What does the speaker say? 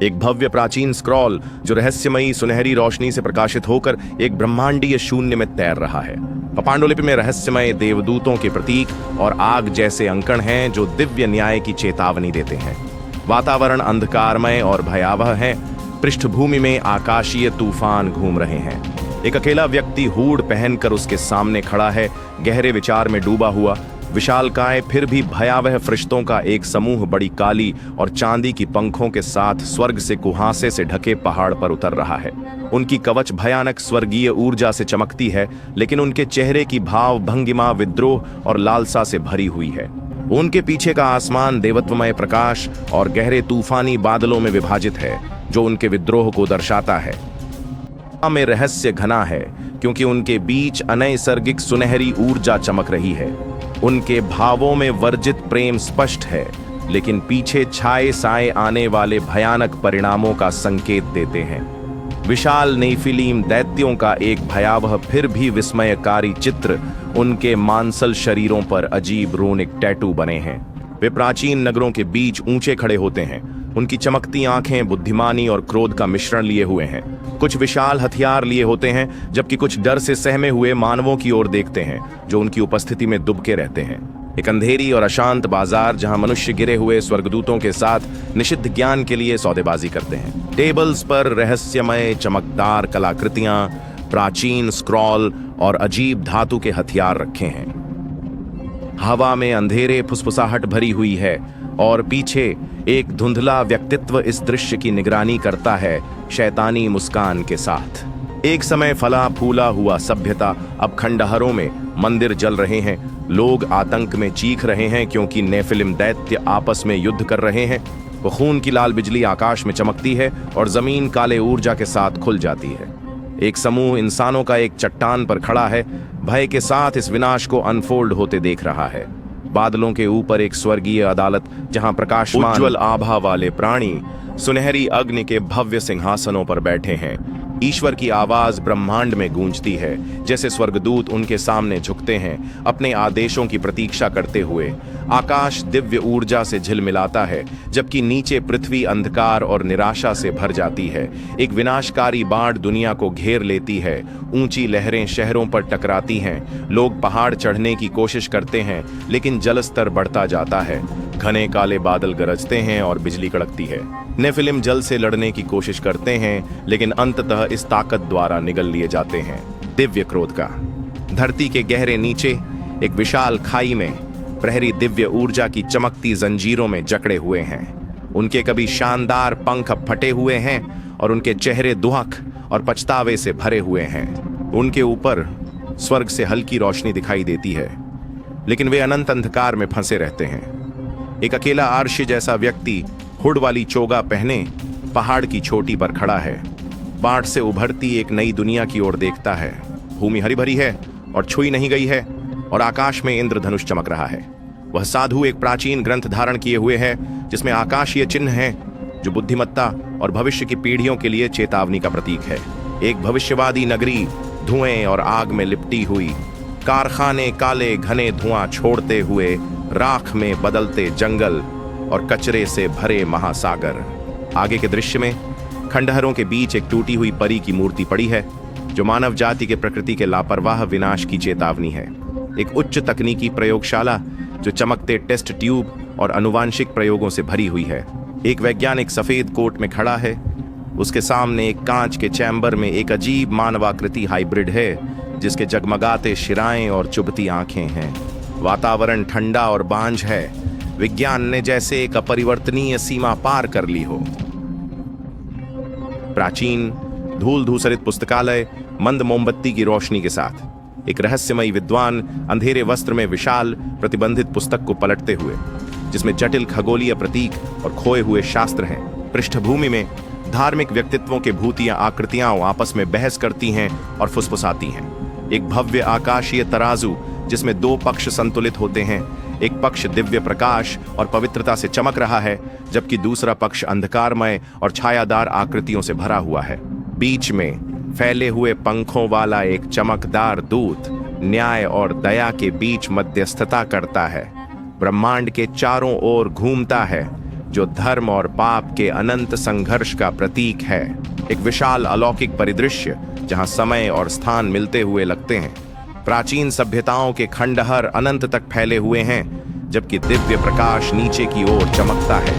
एक भव्य प्राचीन स्क्रॉल जो रहस्यमयी सुनहरी रोशनी से प्रकाशित होकर एक ब्रह्मांडीय शून्य में तैर रहा है। पांडुलिपि में रहस्यमय देवदूतों के प्रतीक और आग जैसे अंकन हैं जो दिव्य न्याय की चेतावनी देते हैं। वातावरण अंधकारमय और भयावह है। पृष्ठभूमि में आकाशीय तूफान घूम रहे हैं। एक अकेला व्यक्ति हूड पहनकर उसके सामने खड़ा है, गहरे विचार में डूबा हुआ। विशालकाय फिर भी भयावह फरिश्तों का एक समूह बड़ी काली और चांदी की पंखों के साथ स्वर्ग से कुहासे से ढके पहाड़ पर उतर रहा है। उनकी कवच भयानक स्वर्गीय ऊर्जा से चमकती है, लेकिन उनके चेहरे की भाव भंगिमा विद्रोह और लालसा से भरी हुई है। उनके पीछे का आसमान देवत्वमय प्रकाश और गहरे तूफानी बादलों में विभाजित है, जो उनके विद्रोह को दर्शाता है। में रहस्य घना है, क्योंकि उनके बीच अनैसर्गिक सुनहरी ऊर्जा चमक रही है। उनके भावों में वर्जित प्रेम स्पष्ट है, लेकिन पीछे छाए साए आने वाले भयानक परिणामों का संकेत देते हैं। विशाल नेफिलीम दैत्यों का एक भयावह फिर भी विस्मयकारी चित्र उनके मांसल शरीरों पर अजीब रूनिक टैटू बने हैं। वे प्राचीन नगरों के बीच ऊंचे खड़े होते हैं। उनकी चमकती आंखें बुद्धिमानी और क्रोध का मिश्रण लिए हुए हैं। कुछ विशाल हथियार लिए होते हैं, जबकि कुछ डर से सहमे हुए मानवों की ओर देखते हैं, जो उनकी उपस्थिति में दुबके रहते हैं। एक अंधेरी और अशांत बाजार जहां मनुष्य गिरे हुए स्वर्गदूतों के साथ निषिद्ध ज्ञान के लिए सौदेबाजी करते हैं। टेबल्स पर रहस्यमय चमकदार कलाकृतियां, प्राचीन स्क्रॉल और अजीब धातु के हथियार रखे हैं। हवा में अंधेरे फुसफुसाहट भरी हुई है और पीछे एक धुंधला व्यक्तित्व इस दृश्य की निगरानी करता है, शैतानी मुस्कान के साथ। एक समय फला फूला हुआ सभ्यता अब खंडहरों में मंदिर जल रहे हैं। लोग आतंक में चीख रहे हैं, क्योंकि नेफिलिम दैत्य आपस में युद्ध कर रहे हैं। वो खून की लाल बिजली आकाश में चमकती है और जमीन काले ऊर्जा के साथ खुल जाती है। एक समूह इंसानों का एक चट्टान पर खड़ा है, भय के साथ इस विनाश को अनफोल्ड होते देख रहा है। बादलों के ऊपर एक स्वर्गीय अदालत, जहां प्रकाशमान उज्ज्वल आभा वाले प्राणी सुनहरी अग्नि के भव्य सिंहासनों पर बैठे हैं। ईश्वर की आवाज ब्रह्मांड में गूंजती है, जैसे स्वर्गदूत उनके सामने झुकते हैं, अपने आदेशों की प्रतीक्षा करते हुए। आकाश दिव्य ऊर्जा से झिलमिलाता है, जबकि नीचे पृथ्वी अंधकार और निराशा से भर जाती है। एक विनाशकारी बाढ़ दुनिया को घेर लेती है। ऊंची लहरें शहरों पर टकराती हैं। लोग पहाड़ चढ़ने की कोशिश करते हैं, लेकिन जलस्तर बढ़ता जाता है। घने काले बादल गरजते हैं और बिजली कड़कती है। नेफिलिम जल से लड़ने की कोशिश करते हैं, लेकिन अंततः इस ताकत द्वारा निगल लिए जाते हैं। दिव्य क्रोध का धरती के गहरे नीचे एक विशाल खाई में प्रहरी दिव्य ऊर्जा की चमकती जंजीरों में जकड़े हुए हैं। उनके कभी शानदार पंख फटे हुए हैं और उनके चेहरे दुहक और पछतावे से भरे हुए हैं। उनके ऊपर स्वर्ग से हल्की रोशनी दिखाई देती है, लेकिन वे अनंत अंधकार में फंसे रहते हैं। एक अकेला आर्शी जैसा व्यक्ति हुड वाली चोगा पहने पहाड़ की चोटी पर खड़ा है। बाढ़ से उभरती एक नई दुनिया की ओर देखता है। भूमि हरी भरी है और छुई नहीं गई है, और आकाश में इंद्रधनुष चमक रहा है। वह साधु एक प्राचीन ग्रंथ धारण किए हुए है, जिसमें आकाशीय चिन्ह हैं, जो बुद्धिमत्ता और भविष्य की पीढ़ियों के लिए चेतावनी का प्रतीक है। एक भविष्यवादी नगरी धुएं और आग में लिपटी हुई, कारखाने काले घने धुआं छोड़ते हुए, राख में बदलते जंगल और कचरे से भरे महासागर। आगे के दृश्य में खंडहरों के बीच एक टूटी हुई परी की मूर्ति पड़ी है, जो मानव जाति के प्रकृति के लापरवाह विनाश की चेतावनी है। एक उच्च तकनीकी प्रयोगशाला जो चमकते टेस्ट ट्यूब और अनुवांशिक प्रयोगों से भरी हुई है। एक वैज्ञानिक सफेद कोट में खड़ा है। उसके सामने एक कांच के चैम्बर में एक अजीब मानवाकृति हाइब्रिड है, जिसके जगमगाते शिराएं और चुभती आंखें हैं। वातावरण ठंडा और बांझ है। विज्ञान ने जैसे एक अपरिवर्तनीय सीमा पार कर ली हो। प्राचीन धूल धूसरित पुस्तकालय मंद मोमबत्ती की रोशनी के साथ एक रहस्यमयी विद्वान अंधेरे वस्त्र में विशाल प्रतिबंधित पुस्तक को पलटते हुए, जिसमें जटिल खगोलीय प्रतीक और खोए हुए शास्त्र हैं। पृष्ठभूमि में धार्मिक व्यक्तित्वों के भूतियां आकृतियां आपस में बहस करती हैं और फुसफुसाती हैं। एक भव्य आकाशीय तराजू जिसमें दो पक्ष संतुलित होते हैं। एक पक्ष दिव्य प्रकाश और पवित्रता से चमक रहा है, जबकि दूसरा पक्ष अंधकारमय और छायादार आकृतियों से भरा हुआ है। बीच में फैले हुए पंखों वाला एक चमकदार दूत न्याय और दया के बीच मध्यस्थता करता है। ब्रह्मांड के चारों ओर घूमता है, जो धर्म और पाप के अनंत संघर्ष का प्रतीक है। एक विशाल अलौकिक परिदृश्य जहां समय और स्थान मिलते हुए लगते हैं। प्राचीन सभ्यताओं के खंडहर अनंत तक फैले हुए हैं, जबकि दिव्य प्रकाश नीचे की ओर चमकता है।